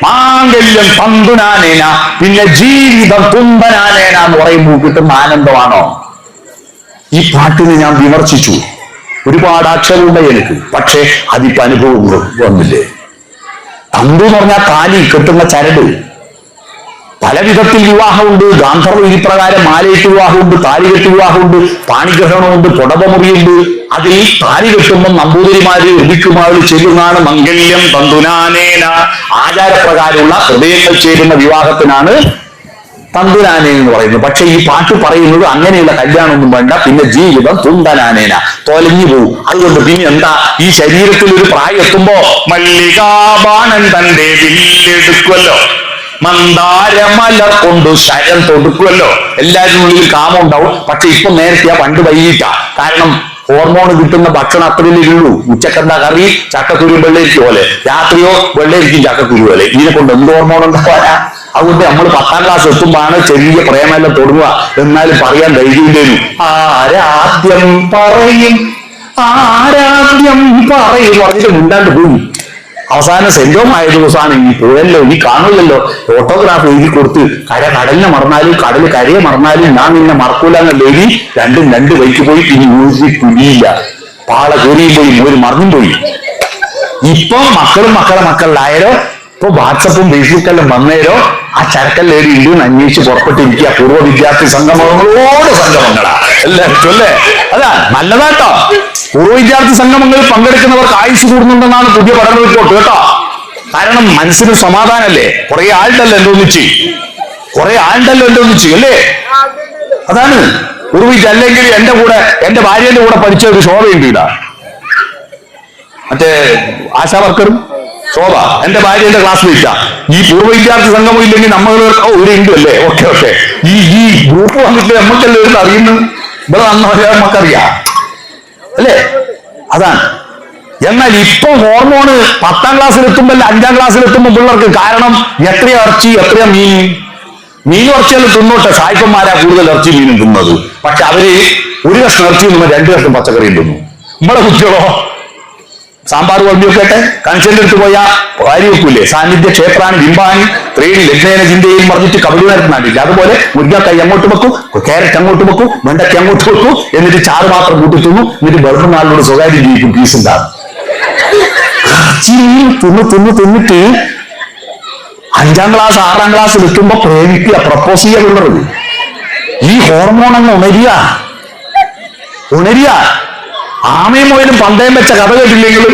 മാംഗല്യം തന്തുനാനേന, പിന്നെ ജീവിതം തുന്തനാനേന എന്ന് പറയുമ്പോൾ കിട്ടുന്ന ആനന്ദമാണോ? ഈ പാട്ടിനെ ഞാൻ വിമർശിച്ചു, ഒരുപാട് ആക്ഷേപമുണ്ട് എനിക്ക്, പക്ഷേ അതിപ്പോ അനുഭവം വന്നില്ലേ? തന്തു എന്ന് പറഞ്ഞാൽ താലി കെട്ടുന്ന ചരട്. പല വിധത്തിൽ വിവാഹമുണ്ട്. ഗാന്ധർവ വിധിപ്രകാരം മാലയിട്ട് വിവാഹമുണ്ട്, താലി കെട്ട് വിവാഹമുണ്ട്, പാണിഗ്രഹണമുണ്ട്, പുടവമുറിയുണ്ട്. അതിൽ താലി കെട്ടുമ്പോൾ നമ്പൂതിരിമാര് ഋതിക്കുമാര് ചെല്ലുന്നതാണ് മംഗല്യം തന്തുനാനേന. ആചാരപ്രകാരമുള്ള ഹൃദയങ്ങൾ ചേരുന്ന വിവാഹത്തിനാണ് തന്തുനാനേന എന്ന് പറയുന്നത്. പക്ഷെ ഈ പാട്ട് പറയുന്നത് അങ്ങനെയുള്ള കല്യാണമൊന്നും വേണ്ട, പിന്നെ ജീവിതം തുന്തനാനേന, തൊലഞ്ഞു പോവും. അതുകൊണ്ട് പിന്നെ എന്താ, ഈ ശരീരത്തിൽ ഒരു പ്രായം എത്തുമ്പോ മല്ലികാബാണൻ തന്റെ വില്ലെടുക്കുമല്ലോ, മന്ദാരമല കൊണ്ട് ശരം തൊടുക്കുമല്ലോ. എല്ലാവരും ഉള്ളിൽ കാമം ഉണ്ടാവും. പക്ഷെ ഇപ്പൊ നേരത്തെ പണ്ട് വൈകിട്ടാ. കാരണം ഹോർമോൺ കിട്ടുന്ന ഭക്ഷണം അത്രയല്ലേ ഉള്ളൂ. ഉച്ചക്കെന്താ കറി, ചക്കക്കുരു വെള്ളരിക്കും പോലെ, രാത്രിയോ വെള്ളരിക്കും ചക്കക്കുരു പോലെ. ഇതിനെ കൊണ്ട് എന്ത് ഹോർമോൺ ഉണ്ടാവാനാ? അതുകൊണ്ട് നമ്മൾ 10ാം ക്ലാസ് എത്തുമ്പോഴാണ് ചെറിയ പ്രേമെല്ലാം തൊടുക. എന്നാലും പറയാൻ ധൈര്യമില്ലേനു. ആരാദ്യം പറയും പറഞ്ഞിട്ട് മുണ്ടാണ്ട് പോയി. അവസാനം സെന്റോമായ ദിവസമാണ് ഈ പോയല്ലോ, ഈ കാണൂലല്ലോ, ഓട്ടോഗ്രാഫ് എഴുതി കൊടുത്ത് കടലിനെ മറന്നാലും കടല് കരയെ മറന്നാലും ഞാൻ നിന്നെ മറക്കൂല എന്നുള്ള എഴുതി രണ്ടും 2 വഴിക്ക് പോയി. ഇനി മ്യൂസിക് തുനിയില്ല, പാള കയറിയും പോയി, ഒരു മറന്നും പോയി. ഇപ്പം മക്കളും മക്കളിലായാലോ, ഇപ്പൊ വാട്സപ്പും ഫേസ്ബുക്കെല്ലാം വന്നേരോ ആ ചരക്കെല്ലാം ഏടി ഉണ്ട് അന്വേഷിച്ച് പുറപ്പെട്ടിരിക്കുക. പൂർവ്വ വിദ്യാർത്ഥി സംഗമങ്ങളോട് സംഗമങ്ങളാ എല്ലാവർക്കും അല്ലേ? അതാ നല്ലതാട്ടോ. പൂർവ്വ വിദ്യാർത്ഥി സംഗമങ്ങളിൽ പങ്കെടുക്കുന്നവർക്ക് ആയുസ് കൂടുന്നുണ്ടെന്നാണ് പുതിയ പഠന റിപ്പോർട്ട് കേട്ടോ. കാരണം മനസ്സിന് സമാധാനല്ലേ, കുറെ ആളുണ്ടല്ലോ എന്തോന്നിച്ച് അല്ലേ? അതാണ് പൂർവ്വിച്ച്. അല്ലെങ്കിൽ എന്റെ ഭാര്യന്റെ കൂടെ പഠിച്ച ഒരു ശോഭയുണ്ട് ഇടാ, മറ്റേ ആശാ വർക്കറും ശോഭ, എന്റെ ഭാര്യന്റെ ക്ലാസ്മേറ്റാ. ഈ പൂർവ്വ വിദ്യാർത്ഥി സംഗമം ഇല്ലെങ്കിൽ നമ്മൾ ഒരു ഉണ്ട് അല്ലേ? ഓക്കെ ഈ ഗ്രൂപ്പ് വന്നിട്ട് നമുക്കെല്ലാം അറിയുന്നു. ഇവിടെ നന്നാ നമുക്കറിയാം അല്ലേ? അതാണ്. എന്നാൽ ഇപ്പൊ ഹോർമോണ് 10ാം ക്ലാസ്സിലെത്തുമ്പോ 5ാം ക്ലാസ്സിലെത്തുമ്പോ പിള്ളേർക്ക് കാരണം എത്രയാ ഇറച്ചി എത്രയാ മീൻ ഇറച്ചിയെല്ലാം തിന്നോട്ടെ. സായിപ്പന്മാരാ കൂടുതൽ ഇറച്ചി മീനും തിന്നത്. പക്ഷെ അവര് ഒരു കഷ്ണം ഇറച്ചി തിന്നുമ്പോ 2 കഷ്ണം പച്ചക്കറിയും തിന്നു. നമ്മളെ കുട്ടികളോ സാമ്പാർ വണ്ടിയൊക്കെ കൺസെന്റ് എടുത്ത് പോയാ വാരി വെക്കൂലേ? സാന്നിധ്യ ക്ഷേത്രാണ് ബിംബാനി ത്രേണി ലഗ്നേന ചിന്തയും പറഞ്ഞിട്ട് കബഡി നടത്തുന്നില്ല. അതുപോലെ മുരിങ്ങക്കായി അങ്ങോട്ട് വെക്കും, ക്യാരറ്റ് അങ്ങോട്ട് വെക്കും, വെണ്ടയ്ക്ക് അങ്ങോട്ട് വെക്കും, എന്നിട്ട് ചാറ് മാത്രം കൂട്ടി തിന്നു. എന്നിട്ട് ബർബനാളിനോട് സ്വകാര്യം ജീവിക്കും. പീസ് ഉണ്ടാകും. തിന്നിട്ട് 5ാം ക്ലാസ് 6ാം ക്ലാസ്സിൽ എത്തുമ്പോ പ്രേമിക്കുക, പ്രപ്പോസ് ചെയ്യാനുള്ളത്. ഈ ഹോർമോൺ അങ്ങ് ഉണരിയ. ആമയും മുയലും പന്തയം വെച്ച കഥ കേട്ടില്ലെങ്കിൽ,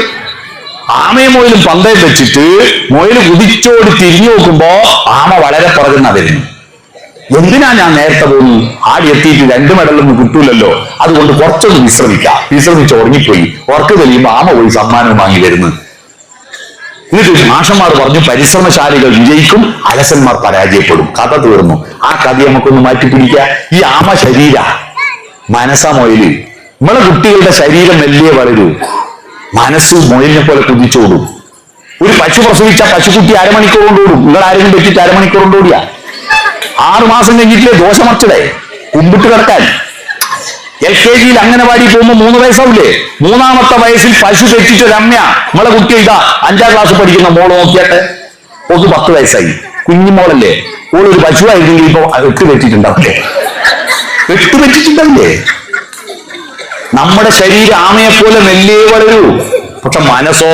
ആമയും മുയലും പന്തയം വെച്ചിട്ട് മുയൽ കുതിച്ചോടി തിരിഞ്ഞു നോക്കുമ്പോ ആമ വളരെ പുറകുന്ന വരുന്നു. എന്തിനാ ഞാൻ നേരത്തെ പോകുന്നു? ആടി എത്തിയിട്ട് 2 മെഡലൊന്നും കിട്ടൂലല്ലോ, അതുകൊണ്ട് കുറച്ചൊന്ന് വിശ്രമിച്ച് ഉറങ്ങിപ്പോയി. ഉറക്ക് തെളിയുമ്പോ ആമ പോയി സമ്മാനം വാങ്ങി വരുന്നു. എന്നിട്ട് മാഷന്മാർ പറഞ്ഞു പരിശ്രമശാലികൾ വിജയിക്കും, അലസന്മാർ പരാജയപ്പെടും. കഥ തീർന്നു. ആ കഥ നമുക്കൊന്ന് മാറ്റി പിടിക്കുക. ഈ ആമ ശരീര മനസ്സാ മുയല്. നമ്മളെ കുട്ടികളുടെ ശരീരം മെല്ലിയെ വളരൂ, മനസ്സ് മുയലിനെ പോലെ കുതിച്ചോടും. ഒരു പശു പ്രസവിച്ച പശുക്കുട്ടി 1/2 മണിക്കൂർ കൊണ്ടോടും. നിങ്ങൾ ആരെങ്കിലും പറ്റിയിട്ട് 1/2 മണിക്കൂർ കൊണ്ടോടിയാ? 6 മാസം കഴിഞ്ഞിട്ടില്ലേ ദോശമർച്ചടേ കുമ്പിട്ട് കിടക്കാൻ. LKG-യിൽ അംഗനവാടി പോകുമ്പോ 3 വയസ്സാവില്ലേ? 3ാമത്തെ വയസ്സിൽ പശു തെറ്റിച്ച രമ്യ നമ്മളെ കുട്ടി ഇതാ 5ാം ക്ലാസ് പഠിക്കുന്ന മോള് നോക്കിയാട്ടെ, ഓക്ക് 10 വയസ്സായി. കുഞ്ഞുമോളല്ലേ? ഓളൊരു പശുവായിരുന്നെങ്കിൽ ഇപ്പൊ 8 തെറ്റിട്ടുണ്ടാവില്ലേ? 8 തെറ്റിട്ടുണ്ടാവില്ലേ? നമ്മുടെ ശരീരം ആമയെ പോലെ മെല്ലിയേ വളരൂ, പക്ഷെ മനസ്സോ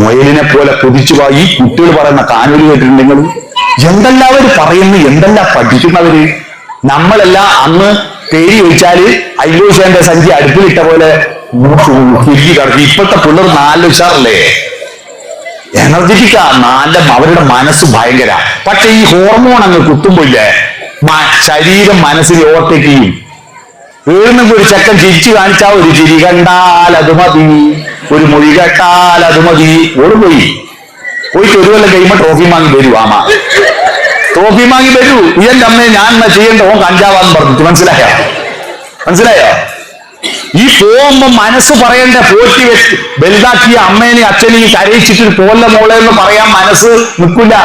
മുയലിനെ പോലെ കുതിച്ചു പോയി. കുട്ടികൾ പറയുന്ന കാനൂര് കേട്ടിട്ടുണ്ടെങ്കിൽ എന്തെല്ലാം അവര് പറയുന്നു, എന്തെല്ലാം പഠിക്കുന്നവര്. നമ്മളെല്ലാം അന്ന് പേര് ചോദിച്ചാല് അയ്യോശന്റെ സഞ്ചി അടുപ്പിലിട്ട പോലെ തിരികെ കിടക്കും. ഇപ്പോഴത്തെ പിള്ളേർ 4 ഉഷാറല്ലേ, എനർജറ്റിക്കാ, അവരുടെ മനസ്സ് ഭയങ്കര. പക്ഷെ ഈ ഹോർമോൺ അങ്ങ് കുത്തുമ്പോയില്ലേ ശരീരം മനസ്സിൽ ഓവർടേക്ക് ചെയ്യും. വീഴുന്നെങ്കിൽ ഒരു ചെക്കൻ ചിരിച്ചു കാണിച്ചാ ഒരു ചിരി കണ്ടാൽ അത് മതി, ഒരു മൊഴി കേട്ടാൽ അത് മതി. ഓടുപോയി പോയിട്ട് ഒരു കൊല്ലം കഴിയുമ്പോ ട്രോഫി വാങ്ങി വരൂ. ആമ ട്രോഫി വാങ്ങി വരൂ. ഇതെന്റെ അമ്മയെ ഞാൻ എന്നാ ചെയ്യേണ്ട? ഓൻ കഞ്ചാവാന്ന് പറഞ്ഞിട്ട്. മനസ്സിലായോ? ഈ പോകുമ്പോ മനസ്സ് പറയേണ്ട പോറ്റി വലുതാക്കിയ അമ്മേനെയും അച്ഛനെയും കരയിച്ചിട്ട് പോലെ മോളെ എന്ന് പറയാൻ മനസ്സ് നിൽക്കില്ല.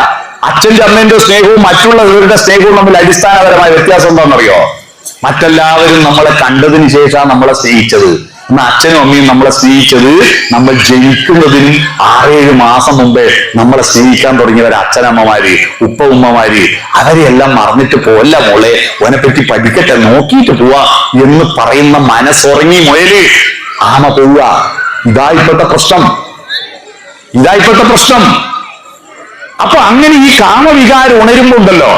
അച്ഛന്റെ അമ്മേന്റെ സ്നേഹവും മറ്റുള്ളവരുടെ സ്നേഹവും തമ്മിൽ അടിസ്ഥാനപരമായ വ്യത്യാസം എന്താണെന്നറിയോ? മറ്റെല്ലാവരും നമ്മളെ കണ്ടതിന് ശേഷമാണ് നമ്മളെ സ്നേഹിച്ചത്. അന്ന് അച്ഛനും അമ്മയും നമ്മളെ സ്നേഹിച്ചത് നമ്മൾ ജനിക്കുന്നതിനും 6-7 മാസം മുമ്പേ നമ്മളെ സ്നേഹിക്കാൻ തുടങ്ങിയവരെ അച്ഛനമ്മമാര്, ഉപ്പ ഉമ്മമാര്, അവരെയെല്ലാം മറന്നിട്ട് പോല്ല മോളെ, ഓനെപ്പറ്റി പഠിക്കട്ടെ, നോക്കിയിട്ട് പോവാ എന്ന് പറയുന്ന മനസ്സുറങ്ങി മുയല് ആമ പോവുക. ഇതായിപ്പോഴത്തെ പ്രശ്നം. അപ്പൊ അങ്ങനെ ഈ കാമവികാരം ഉണരുമ്പോണ്ടല്ലോ,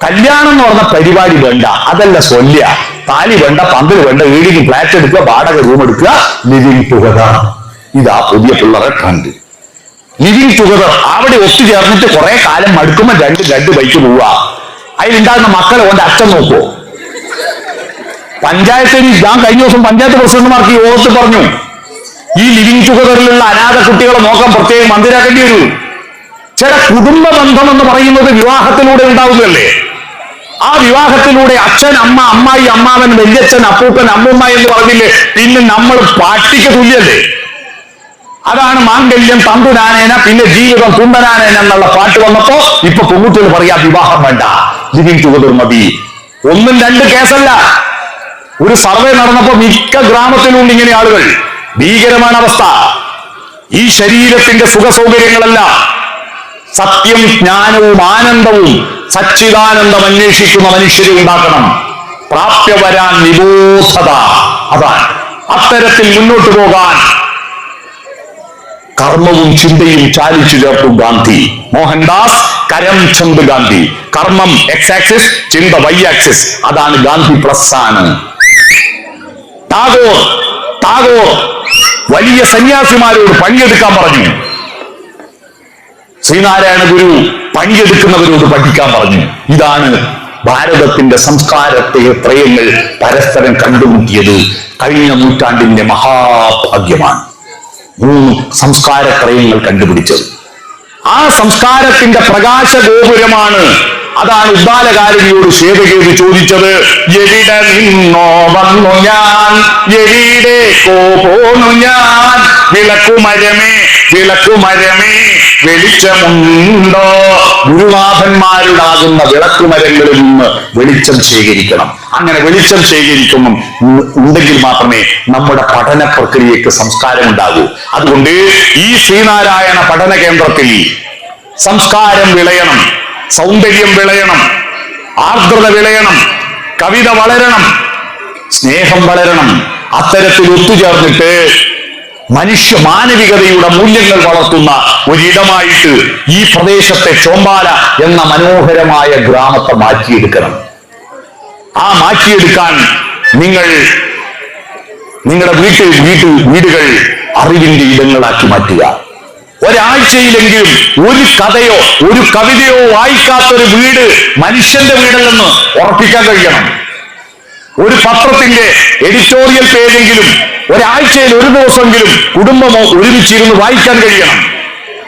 കല്യാണം എന്ന് പറഞ്ഞ പരിപാടി വേണ്ട, അതല്ല സ്വല്യ, താലി വേണ്ട, പന്തൽ വേണ്ട, വീടിന് ഫ്ലാറ്റ് എടുക്കുക, വാടക റൂം എടുക്കുക, ലിവിങ് ടുഗദർ. ഇതാ പുതിയ പിള്ളേരെ ട്രെൻഡ്. Living together. അവിടെ ഒത്തുചേർന്നിട്ട് കുറെ കാലം മടുക്കുമ്പോൾ രണ്ട് ബൈക്ക് പോവുക. അതിലുണ്ടാകുന്ന മക്കളെ ഓന്റെ അച്ഛൻ നോക്കുവോ? പഞ്ചായത്തിൽ ഞാൻ കഴിഞ്ഞ ദിവസം പഞ്ചായത്ത് പ്രസിഡന്റുമാർക്ക് യോഗത്തിൽ പറഞ്ഞു, ഈ ലിവിങ് ടുഗദറിലുള്ള അനാഥ കുട്ടികളെ നോക്കാൻ പ്രത്യേകം മന്ദിരാക്കേണ്ടി വരൂ. ചില കുടുംബ ബന്ധം എന്ന് പറയുന്നത് വിവാഹത്തിലൂടെ ഉണ്ടാവുകയല്ലേ. ആ വിവാഹത്തിലൂടെ അച്ഛൻ, അമ്മ, അമ്മായി, അമ്മാവൻ, വല്യച്ഛൻ, അപ്പൂപ്പൻ, അമ്മൂമ്മ എന്ന് പറഞ്ഞില്ലേ, പിന്നെ നമ്മൾ പാട്ടിക്ക് തുല്യല്ലേ. അതാണ് മാംഗല്യം തന്തുനാനേന, പിന്നെ ജീവിതം തുണ്ടനാനേന എന്നുള്ള പാട്ട് വന്നപ്പോ ഇപ്പൊ പെൺകുട്ടികൾ പറയാ വിവാഹം വേണ്ട, ലിവിങ് ടുഗദർ മതി. 1-2 കേസല്ല. ഒരു സർവേ നടന്നപ്പോ മിക്ക ഗ്രാമത്തിലുണ്ട് ഇങ്ങനെ ആളുകൾ. ഭീകരമാണ് അവസ്ഥ. ഈ ശരീരത്തിന്റെ സുഖ സൗകര്യങ്ങളല്ല, സത്യം, ജ്ഞാനവും ആനന്ദവും സച്ചിദാനന്ദം അന്വേഷിക്കുന്ന മനുഷ്യരെ ഉണ്ടാക്കണം. പ്രാപ്യവരാൻ നിബോധത. അതാണ് അത്തരത്തിൽ മുന്നോട്ട് പോകാൻ കർമ്മവും ചിന്തയും ചാലിച്ചു ചേർത്തു ഗാന്ധി. മോഹൻദാസ് കരംചന്ദ് ഗാന്ധി. കർമ്മം X ആക്സിസ്, ചിന്ത Y ആക്സിസ്. അതാണ് ഗാന്ധി പ്ലസ് ആണ്. ടാഗോർ വലിയ സന്യാസിമാരോട് പണിയെടുക്കാൻ പറഞ്ഞു. ശ്രീനാരായണ ഗുരു പണിയെടുക്കുന്നവരോട് പഠിക്കാൻ പറഞ്ഞു. ഇതാണ് ഭാരതത്തിന്റെ സംസ്കാരത്തെ ത്രയങ്ങൾ പരസ്പരം കണ്ടുമുട്ടിയത്. കഴിഞ്ഞ നൂറ്റാണ്ടിന്റെ മഹാഭാഗ്യമാണ് 3 സംസ്കാര ത്രയങ്ങൾ കണ്ടുപിടിച്ചത്. ആ സംസ്കാരത്തിന്റെ പ്രകാശ ഗോപുരമാണ്. അതാണ് ഉദ്ദാലകാരിണിയോട് ശ്വേതകേതു ചോദിച്ചത്, എവിടെ നിന്നോ വന്നു ഞാൻ, എവിടേക്കോ പോന്നു ഞാൻ, വിളക്കുമരമേ വെളിച്ചമുണ്ടോ. ഗുരുനാഥന്മാരുടാകുന്ന വിളക്കുമരങ്ങളിൽ നിന്ന് വെളിച്ചം ശേഖരിക്കണം. അങ്ങനെ വെളിച്ചം ശേഖരിക്കുമ്പം ഉണ്ടെങ്കിൽ മാത്രമേ നമ്മുടെ പഠന പ്രക്രിയക്ക് സംസ്കാരം ഉണ്ടാകൂ. അതുകൊണ്ട് ഈ ശ്രീനാരായണ പഠന കേന്ദ്രത്തിൽ സംസ്കാരം വിളയണം, സൗന്ദര്യം വിളയണം, ആർദ്രത വിളയണം, കവിത വളരണം, സ്നേഹം വളരണം. അത്തരത്തിൽ ഒത്തുചേർന്നിട്ട് മാനവികതയുടെ മൂല്യങ്ങൾ വളർത്തുന്ന ഒരിടമായിട്ട് ഈ പ്രദേശത്തെ ചോമ്പാല എന്ന മനോഹരമായ ഗ്രാമത്തെ മാറ്റിയെടുക്കണം. ആ മാറ്റിയെടുക്കാൻ നിങ്ങൾ നിങ്ങളുടെ വീടുകൾ അറിവിന്റെ ഇടങ്ങളാക്കി മാറ്റുക. ഒരാഴ്ചയിലെങ്കിലും ഒരു കഥയോ ഒരു കവിതയോ വായിക്കാത്തൊരു വീട് മനുഷ്യന്റെ വീടല്ലെന്ന് ഉറപ്പിക്കാൻ കഴിയണം. ഒരു പത്രത്തിന്റെ എഡിറ്റോറിയൽ പേജെങ്കിലും ഒരാഴ്ചയിൽ ഒരു ദിവസമെങ്കിലും കുടുംബമോ ഒരുമിച്ചിരുന്ന് വായിക്കാൻ കഴിയണം.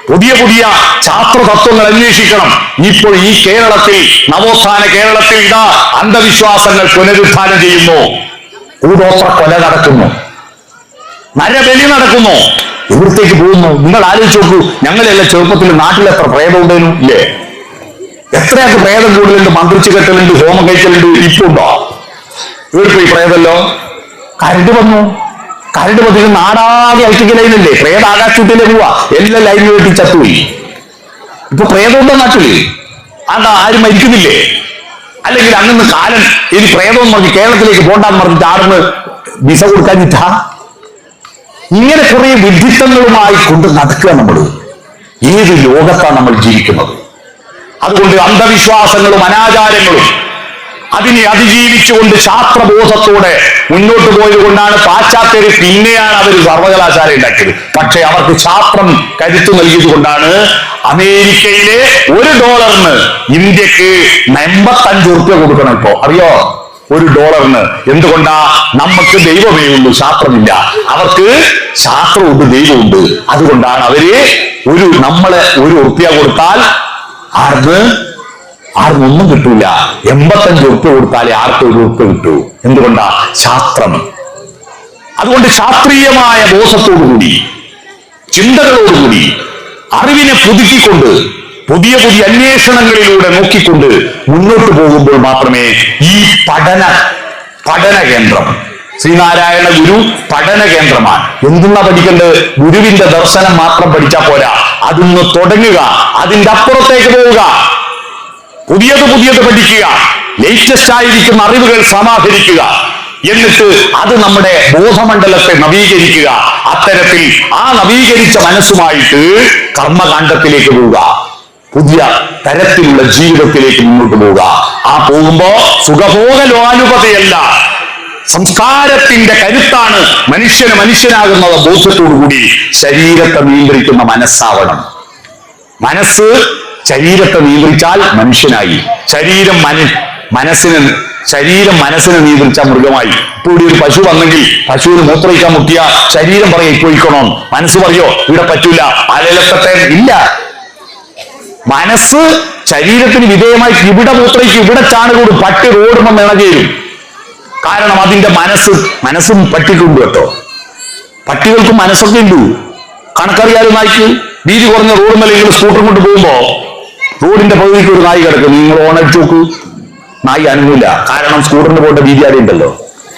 പുതിയ ശാസ്ത്ര തത്വങ്ങൾ അന്വേഷിക്കണം. ഇപ്പോൾ ഈ കേരളത്തിൽ, നവോത്ഥാന കേരളത്തിൽ ഇതാ അന്ധവിശ്വാസങ്ങൾ പുനരുത്ഥാനം ചെയ്യുന്നു. കൂടോത്ര കൊല നടക്കുന്നു, നരബലി നടക്കുന്നു. എവിടത്തേക്ക് പോകുന്നു? നിങ്ങൾ ആലോചിച്ച് നോക്കൂ. ഞങ്ങളെല്ലാം ചെറുപ്പത്തിൽ നാട്ടിൽ എത്ര പ്രേതം ഉണ്ടേനു ഇല്ലേ? എത്രയൊക്കെ പ്രേതം കൂടുതലുണ്ട്, മന്ത്രിച്ച് കെട്ടലുണ്ട്, ഹോമം കഴിക്കലുണ്ട്. ഇപ്പൊ ഉണ്ടോ? ഇവിടെ പോയി പ്രേതല്ലോ. കരണ്ട് വന്നു നാടാകെ ഇലക്ട്രിക് ലൈനല്ലേ, പ്രേത ആകാശത്തിലേ പോവാ, എല്ലാ ലൈനും വെട്ടി ചത്തുപോയി. ഇപ്പൊ പ്രേതമുണ്ടോ നാട്ടില്? അതാ ആരും മരിക്കുന്നില്ലേ? അല്ലെങ്കിൽ അങ്ങനെ കാലം ഇനി പ്രേതം നോക്കി കേരളത്തിലേക്ക് പോണ്ടാന്ന് പറഞ്ഞിട്ട് ആടുന്ന് വിസ കൊടുക്കാഞ്ഞിട്ടാ? ഇങ്ങനെ കുറെ വിഡ്ഢിത്തങ്ങളുമായി കൊണ്ട് നടക്കുക. നമ്മൾ ഏത് ലോകത്താണ് നമ്മൾ ജീവിക്കുന്നത്? അതുകൊണ്ട് അന്ധവിശ്വാസങ്ങളും അനാചാരങ്ങളും അതിനെ അതിജീവിച്ചുകൊണ്ട് ശാസ്ത്രബോധത്തോടെ മുന്നോട്ട് പോയത് കൊണ്ടാണ് പാശ്ചാത്യര് പിന്നെയാണ് അവർ സർവകലാശാല ഉണ്ടാക്കിയത്. പക്ഷെ അവർക്ക് ശാസ്ത്രം കരുത്തു നൽകിയത് കൊണ്ടാണ് അമേരിക്കയിലെ $1 ഇന്ത്യക്ക് 85 ഉറുപ്യ കൊടുക്കണം. ഇപ്പോ അറിയോ? $1. എന്തുകൊണ്ടാ? നമുക്ക് ദൈവമേ ഉള്ളൂ, ശാസ്ത്രമില്ല. അവർക്ക് ശാസ്ത്രമുണ്ട്, ദൈവമുണ്ട്. അതുകൊണ്ടാണ് അവര് നമ്മളെ $1 കൊടുത്താൽ ആർക്കൊന്നും കിട്ടൂല. 85 ഉറുപ്യ കൊടുത്താലേ ആർക്ക് $1 കിട്ടൂ. എന്തുകൊണ്ടാ? ശാസ്ത്രം. അതുകൊണ്ട് ശാസ്ത്രീയമായ ബോധത്തോടുകൂടി, ചിന്തകളോടുകൂടി, അറിവിനെ പുതുക്കിക്കൊണ്ട്, പുതിയ അന്വേഷണങ്ങളിലൂടെ നോക്കിക്കൊണ്ട് മുന്നോട്ട് പോകുമ്പോൾ മാത്രമേ ഈ പഠന കേന്ദ്രം ശ്രീനാരായണ ഗുരു പഠന കേന്ദ്രമാണ്. എന്തിനാ പഠിക്കേണ്ടത്? ഗുരുവിന്റെ ദർശനം മാത്രം പഠിച്ചാൽ പോരാ, അതിന്ന് തുടങ്ങുക, അതിന്റെ അപ്പുറത്തേക്ക് പോവുക, പുതിയത് പഠിക്കുക, ലേറ്റസ്റ്റ് ആയിരിക്കുന്ന അറിവുകൾ സമാഹരിക്കുക, എന്നിട്ട് അത് നമ്മുടെ ബോധമണ്ഡലത്തെ നവീകരിക്കുക. അത്തരത്തിൽ ആ നവീകരിച്ച മനസ്സുമായിട്ട് കർമ്മകാണ്ഡത്തിലേക്ക് പോവുക, പുതിയ തരത്തിലുള്ള ജീവിതത്തിലേക്ക് മുന്നോട്ട് പോവുക. ആ പോകുമ്പോ സുഖഭോഗ ലോലുപതയല്ല, സംസ്കാരത്തിന്റെ കരുത്താണ് മനുഷ്യനാകുന്നത്. ബോധത്തോടുകൂടി ശരീരത്തെ നിയന്ത്രിക്കുന്ന മനസ്സാവണം. മനസ്സ് ശരീരത്തെ നിയന്ത്രിച്ചാൽ മനുഷ്യനായി, ശരീരം മനസ്സിനെ നിയന്ത്രിച്ചാൽ മൃഗമായി. ഇപ്പൊ ഇവിടെ ഒരു പശു വന്നെങ്കിൽ പശുവിന് മൂത്രയിക്കാൻ മുട്ടിയ ശരീരം പറയാ ഇപ്പോയിക്കണോന്ന്, മനസ്സ് പറയോ ഇവിടെ പറ്റൂല, അലലത്തെ ഇല്ല. മനസ്സ് ശരീരത്തിന് വിധേയമായി ഇവിടെ മൂത്രയ്ക്ക്, ഇവിടെ ചാണകൂടും, പട്ടി റോഡുമെന്ന് ഇണകേരും. കാരണം അതിന്റെ മനസ്സും പട്ടിക്കുണ്ട് കേട്ടോ. പട്ടികൾക്കും മനസ്സൊക്കെ ഉണ്ടു. കണക്കറിയാതെ നായ്ക്ക് വീതി കുറഞ്ഞ റോഡ് മേലെ നിങ്ങൾ സ്കൂട്ടർ കൊണ്ട് പോകുമ്പോ റോഡിന്റെ പകുതിക്ക് ഒരു നായി കിടക്കും, നിങ്ങൾ ഓണടിച്ചു നോക്കൂ, നായി അനങ്ങില്ല. കാരണം സ്കൂട്ടറിന് പോകേണ്ട വീതി അവിടെ ഉണ്ടല്ലോ.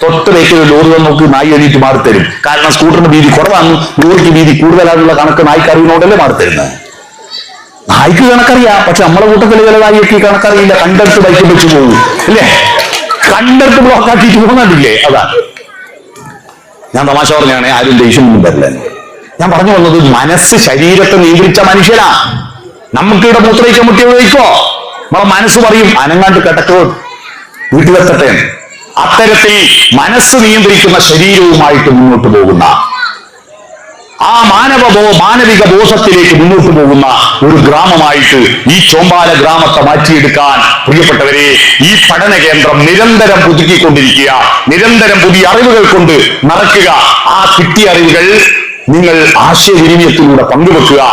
തൊട്ട് വെക്കുന്ന ലോറി വന്ന് നോക്കി നായി എണീറ്റ് മാറിത്തരും. കാരണം സ്കൂട്ടറിന്റെ വീതി കുറവാണ്, ലോറിക്ക് വീതി കൂടുതലാണെന്നുള്ള കണക്ക് നായ്ക്ക് അറിയുന്നോണ്ടല്ലേ മാറിത്തരുന്നത്. നായ്ക്ക് കണക്കറിയാം, പക്ഷെ നമ്മളെ കൂട്ടത്തിലെ ചില നായിക്ക് കണക്കറിയില്ല. കണ്ടെടുത്ത് ബൈക്ക് വെച്ച് പോകും അല്ലേ, കണ്ടെടുത്ത് ബ്ലോക്ക് ആക്കിയിട്ട് പോകുന്നില്ലേ. അതാണ് ഞാൻ തമാശ പറഞ്ഞാണ്, ആരും ദേഷ്യമൊന്നും വരില്ല. ഞാൻ പറഞ്ഞു വന്നത് മനസ്സ് ശരീരത്തെ നിയന്ത്രിച്ച മനുഷ്യനാ. നമുക്കിവിടെ മൂത്രയിക്കാൻ മുട്ടി ഉപയോഗിക്കോ, നമ്മളെ മനസ്സ് പറയും അനങ്ങാണ്ട് കിടക്കോ, വീട്ടിലെത്തട്ടെ. അത്തരത്തിൽ മനസ്സ് നിയന്ത്രിക്കുന്ന ശരീരവുമായിട്ട് മുന്നോട്ട് പോകുന്ന ആ മാനവിക ബോധത്തിലേക്ക് മുന്നോട്ട് പോകുന്ന ഒരു ഗ്രാമമായിട്ട് ഈ ചോമ്പാല ഗ്രാമത്തെ മാറ്റിയെടുക്കാൻ പ്രിയപ്പെട്ടവരെ ഈ പഠന കേന്ദ്രം നിരന്തരം പുതുക്കിക്കൊണ്ടിരിക്കുക, നിരന്തരം പുതിയ അറിവുകൾ കൊണ്ട് നിറയ്ക്കുക. ആ കിട്ടിയ അറിവുകൾ നിങ്ങൾ ആശയവിനിമയത്തിലൂടെ പങ്കുവെക്കുക.